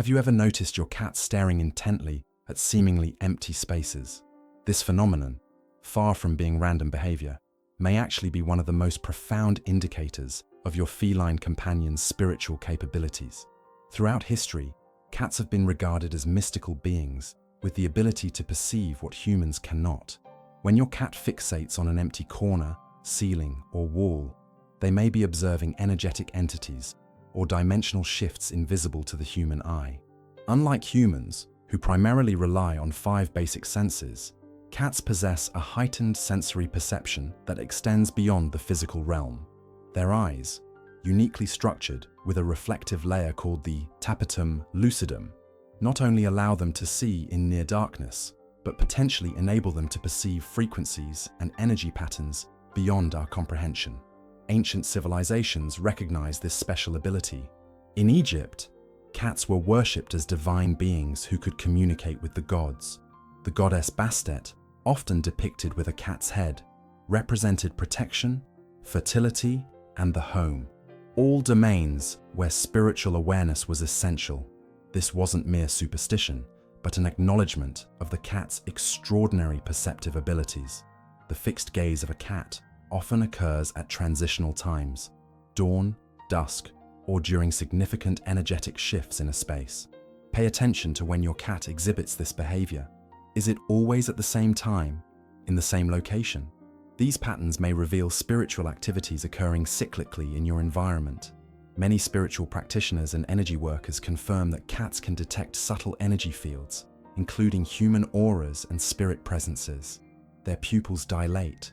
Have you ever noticed your cat staring intently at seemingly empty spaces? This phenomenon, far from being random behavior, may actually be one of the most profound indicators of your feline companion's spiritual capabilities. Throughout history, cats have been regarded as mystical beings with the ability to perceive what humans cannot. When your cat fixates on an empty corner, ceiling, or wall, they may be observing energetic entities or dimensional shifts invisible to the human eye. Unlike humans, who primarily rely on 5 basic senses, cats possess a heightened sensory perception that extends beyond the physical realm. Their eyes, uniquely structured with a reflective layer called the tapetum lucidum, not only allow them to see in near darkness, but potentially enable them to perceive frequencies and energy patterns beyond our comprehension. Ancient civilizations recognized this special ability. In Egypt, cats were worshipped as divine beings who could communicate with the gods. The goddess Bastet, often depicted with a cat's head, represented protection, fertility, and the home, all domains where spiritual awareness was essential. This wasn't mere superstition, but an acknowledgement of the cat's extraordinary perceptive abilities. The fixed gaze of a cat often occurs at transitional times, dawn, dusk, or during significant energetic shifts in a space. Pay attention to when your cat exhibits this behavior. Is it always at the same time, in the same location? These patterns may reveal spiritual activities occurring cyclically in your environment. Many spiritual practitioners and energy workers confirm that cats can detect subtle energy fields, including human auras and spirit presences. Their pupils dilate,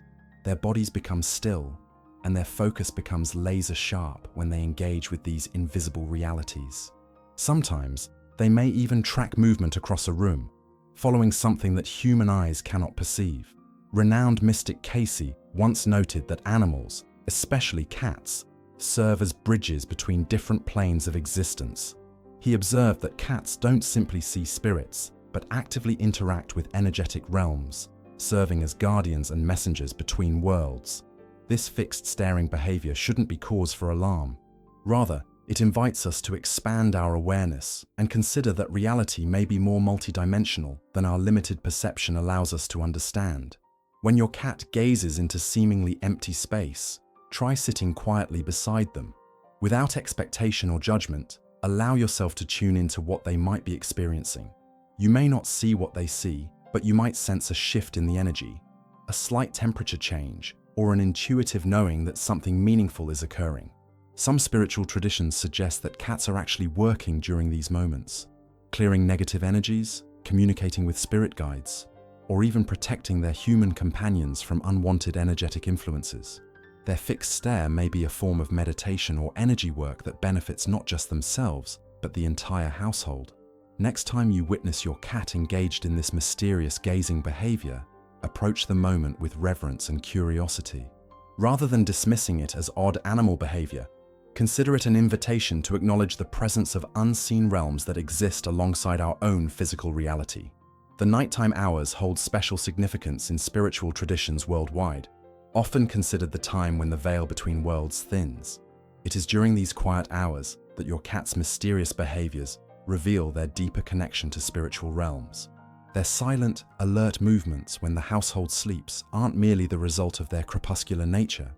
their bodies become still, and their focus becomes laser sharp when they engage with these invisible realities. Sometimes, they may even track movement across a room, following something that human eyes cannot perceive. Renowned mystic Cayce once noted that animals, especially cats, serve as bridges between different planes of existence. He observed that cats don't simply see spirits, but actively interact with energetic realms, serving as guardians and messengers between worlds. This fixed staring behavior shouldn't be cause for alarm. Rather, it invites us to expand our awareness and consider that reality may be more multidimensional than our limited perception allows us to understand. When your cat gazes into seemingly empty space, try sitting quietly beside them. Without expectation or judgment, allow yourself to tune into what they might be experiencing. You may not see what they see, but you might sense a shift in the energy, a slight temperature change, or an intuitive knowing that something meaningful is occurring. Some spiritual traditions suggest that cats are actually working during these moments, clearing negative energies, communicating with spirit guides, or even protecting their human companions from unwanted energetic influences. Their fixed stare may be a form of meditation or energy work that benefits not just themselves, but the entire household. Next time you witness your cat engaged in this mysterious gazing behavior, approach the moment with reverence and curiosity. Rather than dismissing it as odd animal behavior, consider it an invitation to acknowledge the presence of unseen realms that exist alongside our own physical reality. The nighttime hours hold special significance in spiritual traditions worldwide, often considered the time when the veil between worlds thins. It is during these quiet hours that your cat's mysterious behaviors reveal their deeper connection to spiritual realms. Their silent, alert movements when the household sleeps aren't merely the result of their crepuscular nature.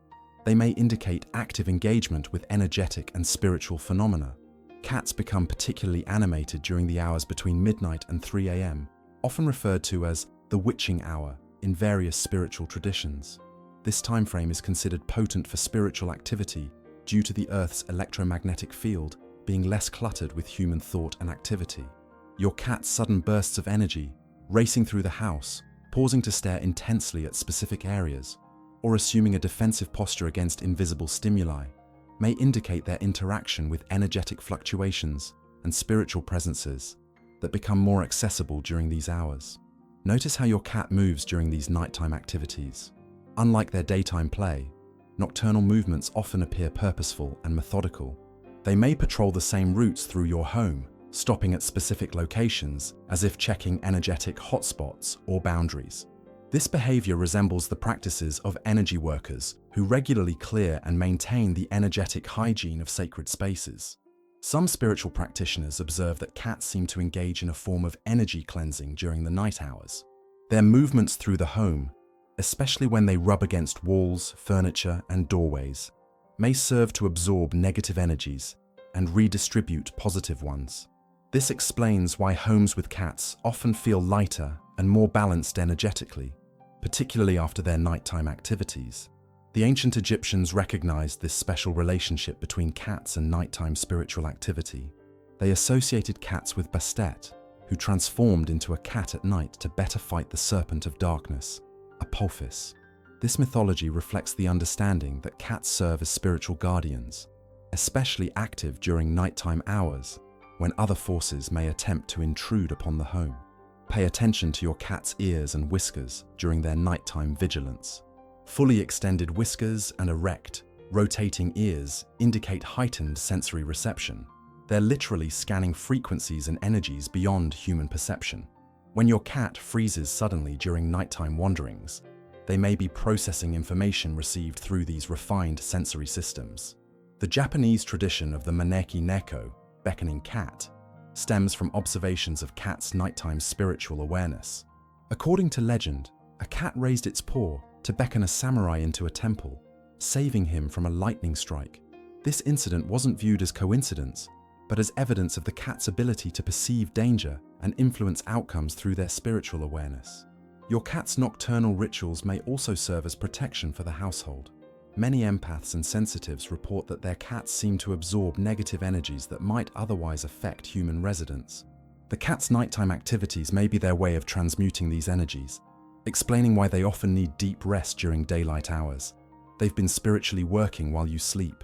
They may indicate active engagement with energetic and spiritual phenomena. Cats become particularly animated during the hours between midnight and 3 a.m., often referred to as the witching hour in various spiritual traditions. This time frame is considered potent for spiritual activity due to the Earth's electromagnetic field being less cluttered with human thought and activity. Your cat's sudden bursts of energy, racing through the house, pausing to stare intensely at specific areas, or assuming a defensive posture against invisible stimuli, may indicate their interaction with energetic fluctuations and spiritual presences that become more accessible during these hours. Notice how your cat moves during these nighttime activities. Unlike their daytime play, nocturnal movements often appear purposeful and methodical. They may patrol the same routes through your home, stopping at specific locations as if checking energetic hotspots or boundaries. This behavior resembles the practices of energy workers who regularly clear and maintain the energetic hygiene of sacred spaces. Some spiritual practitioners observe that cats seem to engage in a form of energy cleansing during the night hours. Their movements through the home, especially when they rub against walls, furniture, and doorways, may serve to absorb negative energies and redistribute positive ones. This explains why homes with cats often feel lighter and more balanced energetically, particularly after their nighttime activities. The ancient Egyptians recognized this special relationship between cats and nighttime spiritual activity. They associated cats with Bastet, who transformed into a cat at night to better fight the serpent of darkness, Apophis. This mythology reflects the understanding that cats serve as spiritual guardians, especially active during nighttime hours, when other forces may attempt to intrude upon the home. Pay attention to your cat's ears and whiskers during their nighttime vigilance. Fully extended whiskers and erect, rotating ears indicate heightened sensory reception. They're literally scanning frequencies and energies beyond human perception. When your cat freezes suddenly during nighttime wanderings, they may be processing information received through these refined sensory systems. The Japanese tradition of the maneki neko, beckoning cat, stems from observations of cats' nighttime spiritual awareness. According to legend, a cat raised its paw to beckon a samurai into a temple, saving him from a lightning strike. This incident wasn't viewed as coincidence, but as evidence of the cat's ability to perceive danger and influence outcomes through their spiritual awareness. Your cat's nocturnal rituals may also serve as protection for the household. Many empaths and sensitives report that their cats seem to absorb negative energies that might otherwise affect human residents. The cat's nighttime activities may be their way of transmuting these energies, explaining why they often need deep rest during daylight hours. They've been spiritually working while you sleep.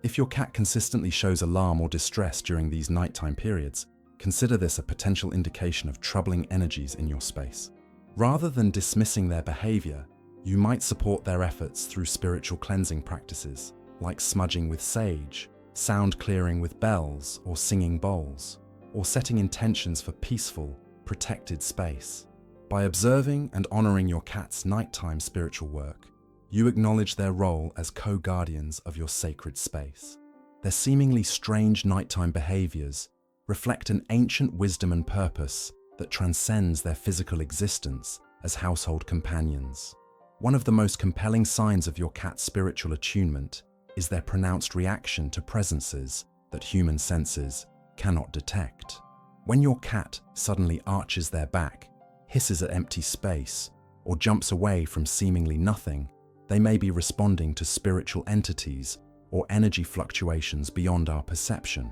If your cat consistently shows alarm or distress during these nighttime periods, consider this a potential indication of troubling energies in your space. Rather than dismissing their behavior, you might support their efforts through spiritual cleansing practices, like smudging with sage, sound clearing with bells or singing bowls, or setting intentions for peaceful, protected space. By observing and honoring your cat's nighttime spiritual work, you acknowledge their role as co-guardians of your sacred space. Their seemingly strange nighttime behaviors reflect an ancient wisdom and purpose that transcends their physical existence as household companions. One of the most compelling signs of your cat's spiritual attunement is their pronounced reaction to presences that human senses cannot detect. When your cat suddenly arches their back, hisses at empty space, or jumps away from seemingly nothing, they may be responding to spiritual entities or energy fluctuations beyond our perception.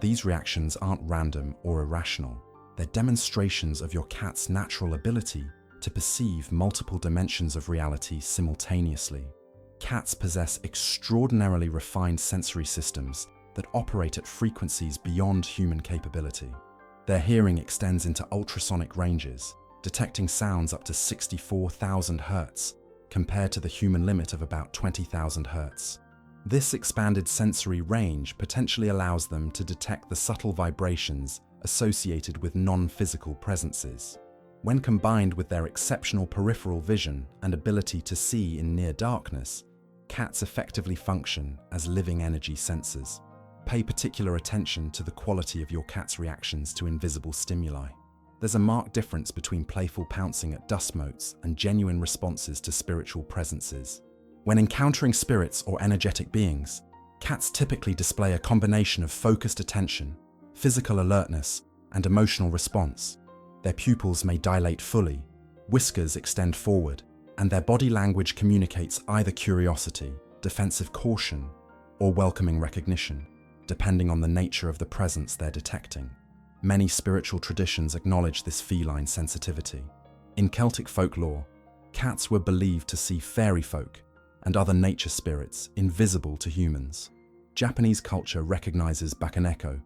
These reactions aren't random or irrational. They're demonstrations of your cat's natural ability to perceive multiple dimensions of reality simultaneously. Cats possess extraordinarily refined sensory systems that operate at frequencies beyond human capability. Their hearing extends into ultrasonic ranges, detecting sounds up to 64,000 Hz, compared to the human limit of about 20,000 Hz. This expanded sensory range potentially allows them to detect the subtle vibrations associated with non-physical presences. When combined with their exceptional peripheral vision and ability to see in near darkness, cats effectively function as living energy sensors. Pay particular attention to the quality of your cat's reactions to invisible stimuli. There's a marked difference between playful pouncing at dust motes and genuine responses to spiritual presences. When encountering spirits or energetic beings, cats typically display a combination of focused attention, physical alertness, and emotional response. Their pupils may dilate fully, whiskers extend forward, and their body language communicates either curiosity, defensive caution, or welcoming recognition, depending on the nature of the presence they're detecting. Many spiritual traditions acknowledge this feline sensitivity. In Celtic folklore, cats were believed to see fairy folk and other nature spirits invisible to humans. Japanese culture recognizes bakaneko,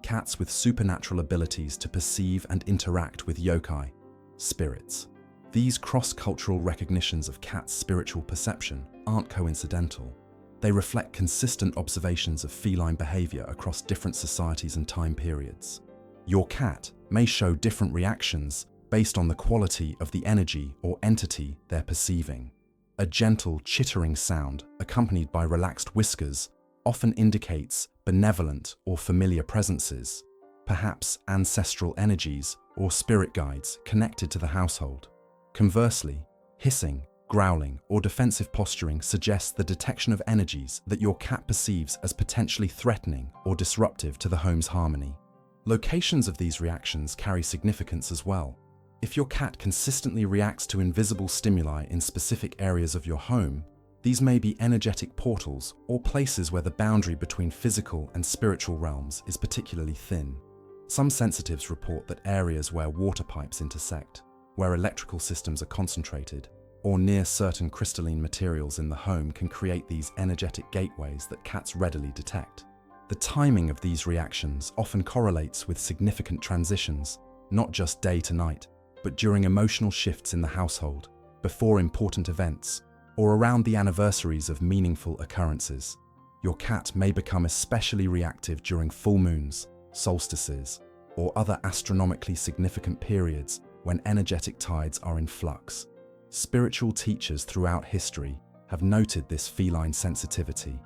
cats with supernatural abilities to perceive and interact with yokai, spirits. These cross-cultural recognitions of cats' spiritual perception aren't coincidental. They reflect consistent observations of feline behavior across different societies and time periods. Your cat may show different reactions based on the quality of the energy or entity they're perceiving. A gentle, chittering sound, accompanied by relaxed whiskers often indicates benevolent or familiar presences, perhaps ancestral energies or spirit guides connected to the household. Conversely, hissing, growling, or defensive posturing suggests the detection of energies that your cat perceives as potentially threatening or disruptive to the home's harmony. Locations of these reactions carry significance as well. If your cat consistently reacts to invisible stimuli in specific areas of your home, these may be energetic portals or places where the boundary between physical and spiritual realms is particularly thin. Some sensitives report that areas where water pipes intersect, where electrical systems are concentrated, or near certain crystalline materials in the home can create these energetic gateways that cats readily detect. The timing of these reactions often correlates with significant transitions, not just day to night, but during emotional shifts in the household, before important events, or around the anniversaries of meaningful occurrences. Your cat may become especially reactive during full moons, solstices, or other astronomically significant periods when energetic tides are in flux. Spiritual teachers throughout history have noted this feline sensitivity.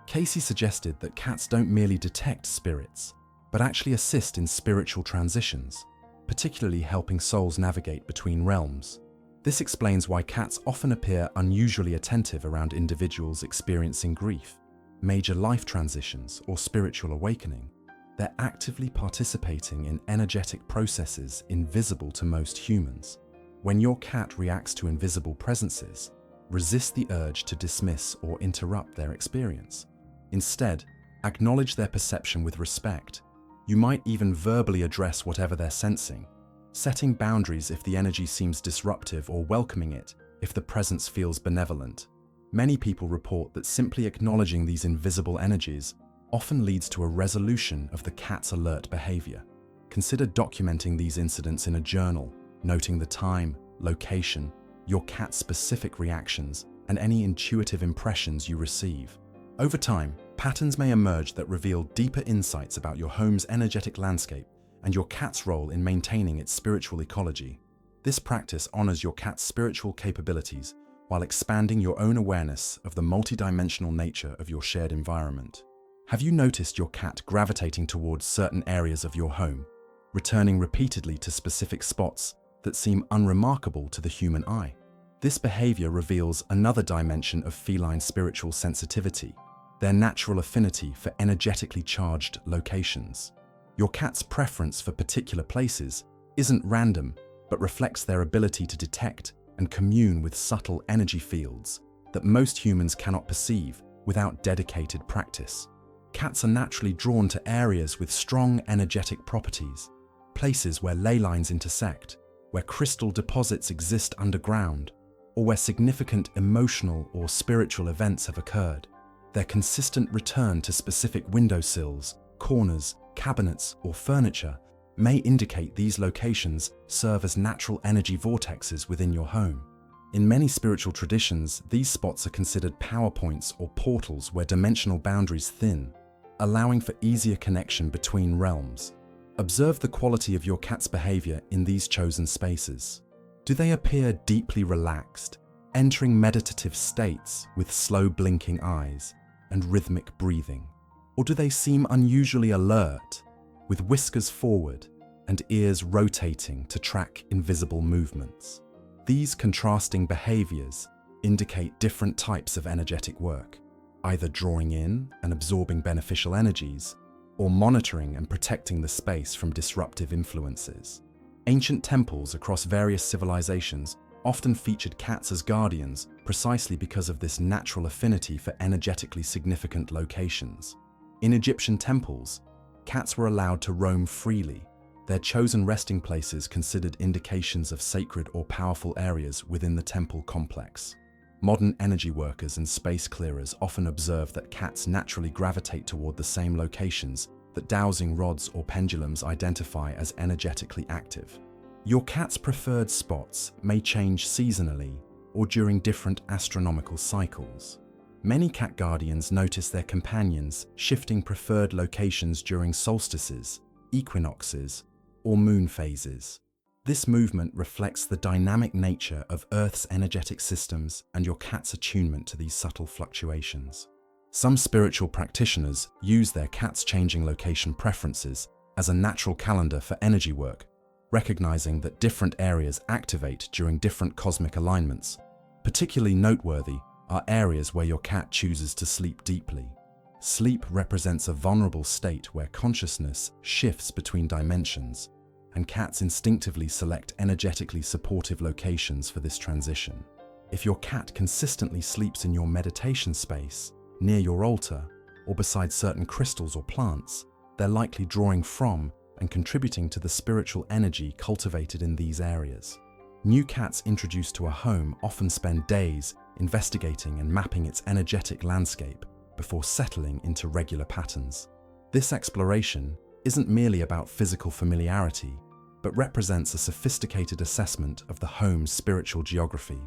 Cayce suggested that cats don't merely detect spirits, but actually assist in spiritual transitions, particularly helping souls navigate between realms. This explains why cats often appear unusually attentive around individuals experiencing grief, major life transitions, or spiritual awakening. They're actively participating in energetic processes invisible to most humans. When your cat reacts to invisible presences, resist the urge to dismiss or interrupt their experience. Instead, acknowledge their perception with respect. You might even verbally address whatever they're sensing, setting boundaries if the energy seems disruptive or welcoming it if the presence feels benevolent. Many people report that simply acknowledging these invisible energies often leads to a resolution of the cat's alert behavior. Consider documenting these incidents in a journal, noting the time, location, your cat's specific reactions, and any intuitive impressions you receive. Over time, patterns may emerge that reveal deeper insights about your home's energetic landscape and your cat's role in maintaining its spiritual ecology. This practice honors your cat's spiritual capabilities while expanding your own awareness of the multidimensional nature of your shared environment. Have you noticed your cat gravitating towards certain areas of your home, returning repeatedly to specific spots that seem unremarkable to the human eye? This behavior reveals another dimension of feline spiritual sensitivity, their natural affinity for energetically charged locations. Your cat's preference for particular places isn't random, but reflects their ability to detect and commune with subtle energy fields that most humans cannot perceive without dedicated practice. Cats are naturally drawn to areas with strong energetic properties, places where ley lines intersect, where crystal deposits exist underground, or where significant emotional or spiritual events have occurred. Their consistent return to specific windowsills, corners, cabinets, or furniture may indicate these locations serve as natural energy vortexes within your home. In many spiritual traditions, these spots are considered power points or portals where dimensional boundaries thin, allowing for easier connection between realms. Observe the quality of your cat's behavior in these chosen spaces. Do they appear deeply relaxed, entering meditative states with slow blinking eyes and rhythmic breathing? Or do they seem unusually alert, with whiskers forward and ears rotating to track invisible movements? These contrasting behaviors indicate different types of energetic work, either drawing in and absorbing beneficial energies, or monitoring and protecting the space from disruptive influences. Ancient temples across various civilizations often featured cats as guardians precisely because of this natural affinity for energetically significant locations. In Egyptian temples, cats were allowed to roam freely, their chosen resting places considered indications of sacred or powerful areas within the temple complex. Modern energy workers and space clearers often observe that cats naturally gravitate toward the same locations that dowsing rods or pendulums identify as energetically active. Your cat's preferred spots may change seasonally or during different astronomical cycles. Many cat guardians notice their companions shifting preferred locations during solstices, equinoxes, or moon phases. This movement reflects the dynamic nature of Earth's energetic systems and your cat's attunement to these subtle fluctuations. Some spiritual practitioners use their cat's changing location preferences as a natural calendar for energy work, recognizing that different areas activate during different cosmic alignments. Particularly noteworthy are areas where your cat chooses to sleep deeply. Sleep represents a vulnerable state where consciousness shifts between dimensions, and cats instinctively select energetically supportive locations for this transition. If your cat consistently sleeps in your meditation space, near your altar, or beside certain crystals or plants, they're likely drawing from and contributing to the spiritual energy cultivated in these areas. New cats introduced to a home often spend days investigating and mapping its energetic landscape before settling into regular patterns. This exploration isn't merely about physical familiarity, but represents a sophisticated assessment of the home's spiritual geography.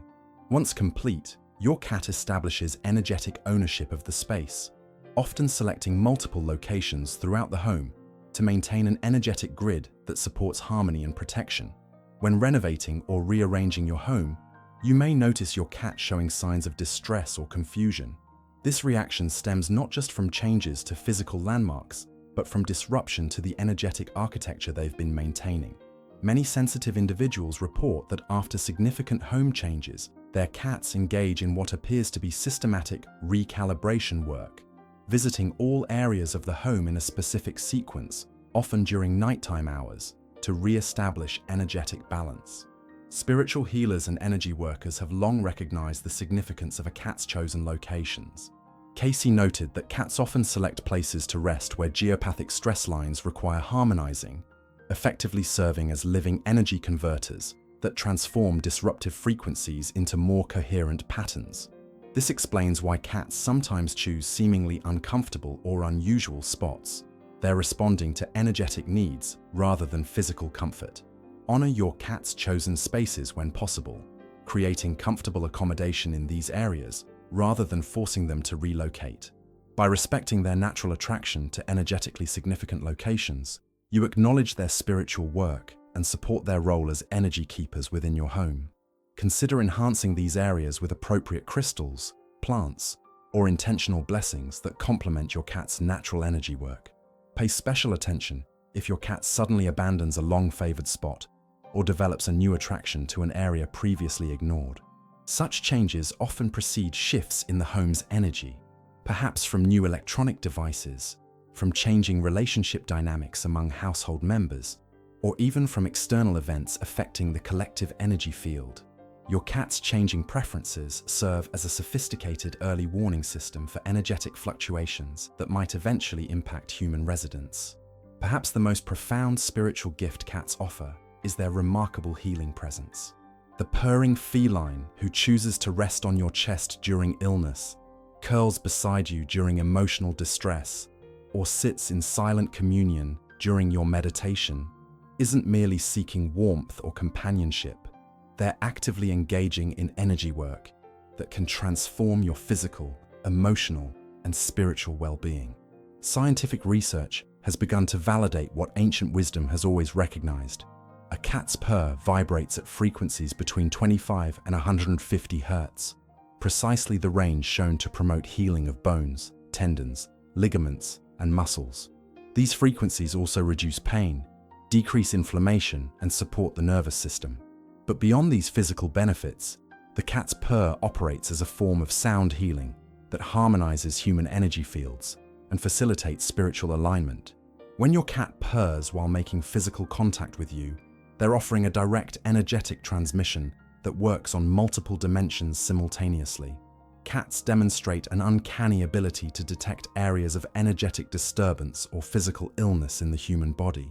Once complete, your cat establishes energetic ownership of the space, often selecting multiple locations throughout the home to maintain an energetic grid that supports harmony and protection. When renovating or rearranging your home, you may notice your cat showing signs of distress or confusion. This reaction stems not just from changes to physical landmarks, but from disruption to the energetic architecture they've been maintaining. Many sensitive individuals report that after significant home changes, their cats engage in what appears to be systematic recalibration work, visiting all areas of the home in a specific sequence, often during nighttime hours, to re-establish energetic balance. Spiritual healers and energy workers have long recognized the significance of a cat's chosen locations. Cayce noted that cats often select places to rest where geopathic stress lines require harmonizing, effectively serving as living energy converters that transform disruptive frequencies into more coherent patterns. This explains why cats sometimes choose seemingly uncomfortable or unusual spots. They're responding to energetic needs rather than physical comfort. Honor your cat's chosen spaces when possible, creating comfortable accommodation in these areas rather than forcing them to relocate. By respecting their natural attraction to energetically significant locations, you acknowledge their spiritual work and support their role as energy keepers within your home. Consider enhancing these areas with appropriate crystals, plants, or intentional blessings that complement your cat's natural energy work. Pay special attention if your cat suddenly abandons a long-favored spot or develops a new attraction to an area previously ignored. Such changes often precede shifts in the home's energy, perhaps from new electronic devices, from changing relationship dynamics among household members, or even from external events affecting the collective energy field. Your cat's changing preferences serve as a sophisticated early warning system for energetic fluctuations that might eventually impact human residents. Perhaps the most profound spiritual gift cats offer is their remarkable healing presence. The purring feline who chooses to rest on your chest during illness, curls beside you during emotional distress, or sits in silent communion during your meditation, isn't merely seeking warmth or companionship. They're actively engaging in energy work that can transform your physical, emotional, and spiritual well-being. Scientific research has begun to validate what ancient wisdom has always recognized. A cat's purr vibrates at frequencies between 25 and 150 Hz, precisely the range shown to promote healing of bones, tendons, ligaments, and muscles. These frequencies also reduce pain, decrease inflammation, and support the nervous system. But beyond these physical benefits, the cat's purr operates as a form of sound healing that harmonizes human energy fields and facilitates spiritual alignment. When your cat purrs while making physical contact with you, they're offering a direct energetic transmission that works on multiple dimensions simultaneously. Cats demonstrate an uncanny ability to detect areas of energetic disturbance or physical illness in the human body.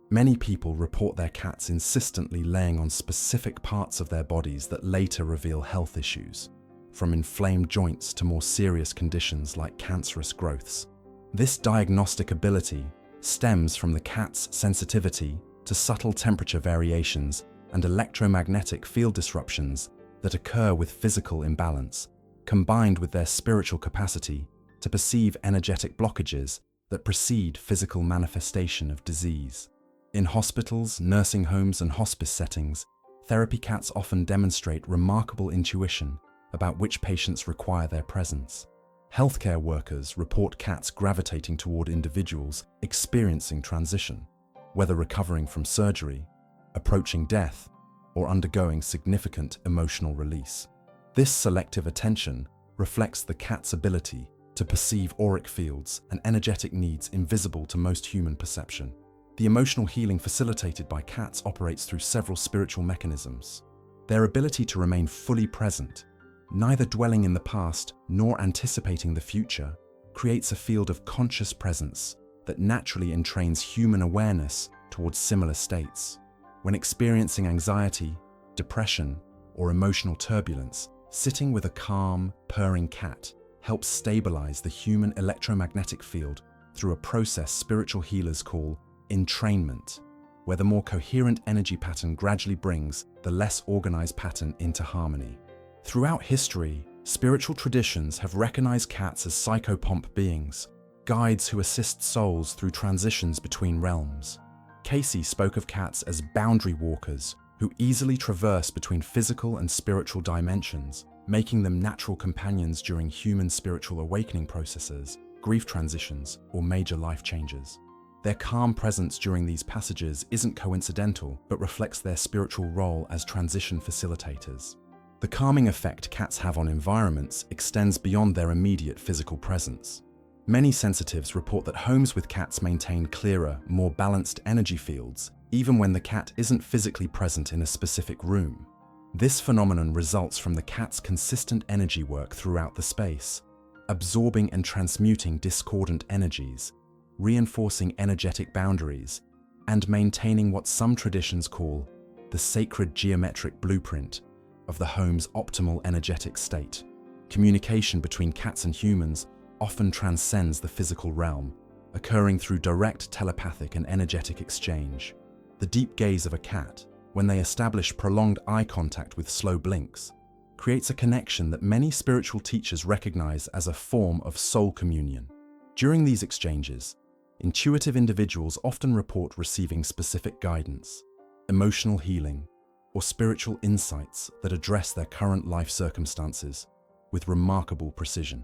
Many people report their cats insistently laying on specific parts of their bodies that later reveal health issues, from inflamed joints to more serious conditions like cancerous growths. This diagnostic ability stems from the cat's sensitivity to subtle temperature variations and electromagnetic field disruptions that occur with physical imbalance, combined with their spiritual capacity to perceive energetic blockages that precede physical manifestation of disease. In hospitals, nursing homes, and hospice settings, therapy cats often demonstrate remarkable intuition about which patients require their presence, Healthcare workers report cats gravitating toward individuals experiencing transition, whether recovering from surgery, approaching death, or undergoing significant emotional release. This selective attention reflects the cat's ability to perceive auric fields and energetic needs invisible to most human perception. The emotional healing facilitated by cats operates through several spiritual mechanisms. Their ability to remain fully present, neither dwelling in the past nor anticipating the future, creates a field of conscious presence that naturally entrains human awareness towards similar states. When experiencing anxiety, depression, or emotional turbulence, sitting with a calm, purring cat helps stabilize the human electromagnetic field through a process spiritual healers call entrainment, where the more coherent energy pattern gradually brings the less organized pattern into harmony. Throughout history, spiritual traditions have recognized cats as psychopomp beings, guides who assist souls through transitions between realms. Cayce spoke of cats as boundary walkers who easily traverse between physical and spiritual dimensions, making them natural companions during human spiritual awakening processes, grief transitions, or major life changes. Their calm presence during these passages isn't coincidental, but reflects their spiritual role as transition facilitators. The calming effect cats have on environments extends beyond their immediate physical presence. Many sensitives report that homes with cats maintain clearer, more balanced energy fields, even when the cat isn't physically present in a specific room. This phenomenon results from the cat's consistent energy work throughout the space, absorbing and transmuting discordant energies, reinforcing energetic boundaries, and maintaining what some traditions call the sacred geometric blueprint of the home's optimal energetic state. Communication between cats and humans often transcends the physical realm, occurring through direct telepathic and energetic exchange. The deep gaze of a cat, when they establish prolonged eye contact with slow blinks, creates a connection that many spiritual teachers recognize as a form of soul communion. During these exchanges, intuitive individuals often report receiving specific guidance, emotional healing, or spiritual insights that address their current life circumstances with remarkable precision.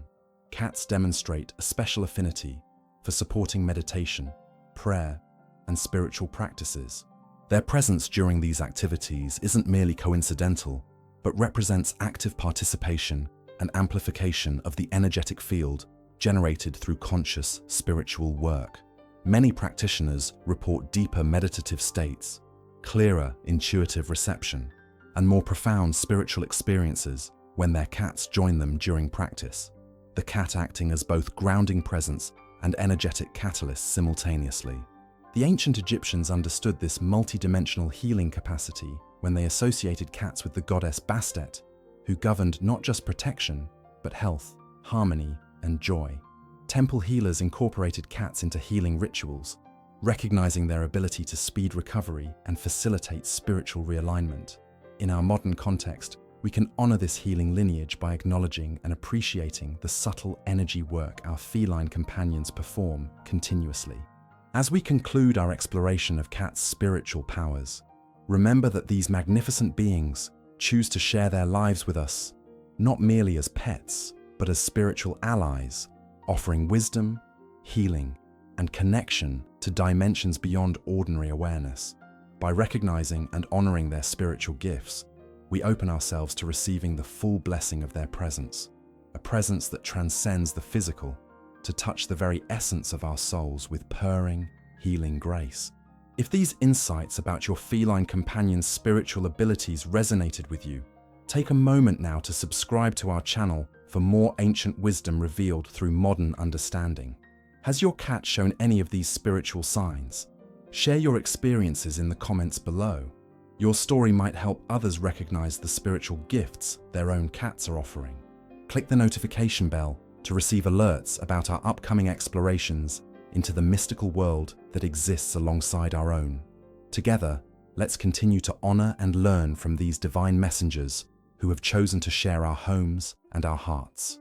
Cats demonstrate a special affinity for supporting meditation, prayer, and spiritual practices. Their presence during these activities isn't merely coincidental, but represents active participation and amplification of the energetic field generated through conscious spiritual work. Many practitioners report deeper meditative states, clearer intuitive reception, and more profound spiritual experiences when their cats join them during practice, the cat acting as both grounding presence and energetic catalyst simultaneously. The ancient Egyptians understood this multi-dimensional healing capacity when they associated cats with the goddess Bastet, who governed not just protection, but health, harmony, and joy. Temple healers incorporated cats into healing rituals, recognizing their ability to speed recovery and facilitate spiritual realignment. In our modern context, we can honor this healing lineage by acknowledging and appreciating the subtle energy work our feline companions perform continuously. As we conclude our exploration of cats' spiritual powers, remember that these magnificent beings choose to share their lives with us, not merely as pets, but as spiritual allies, offering wisdom, healing, and connection to dimensions beyond ordinary awareness. By recognizing and honoring their spiritual gifts, we open ourselves to receiving the full blessing of their presence, a presence that transcends the physical, to touch the very essence of our souls with purring, healing grace. If these insights about your feline companion's spiritual abilities resonated with you, take a moment now to subscribe to our channel for more ancient wisdom revealed through modern understanding. Has your cat shown any of these spiritual signs? Share your experiences in the comments below. Your story might help others recognize the spiritual gifts their own cats are offering. Click the notification bell to receive alerts about our upcoming explorations into the mystical world that exists alongside our own. Together, let's continue to honor and learn from these divine messengers who have chosen to share our homes and our hearts.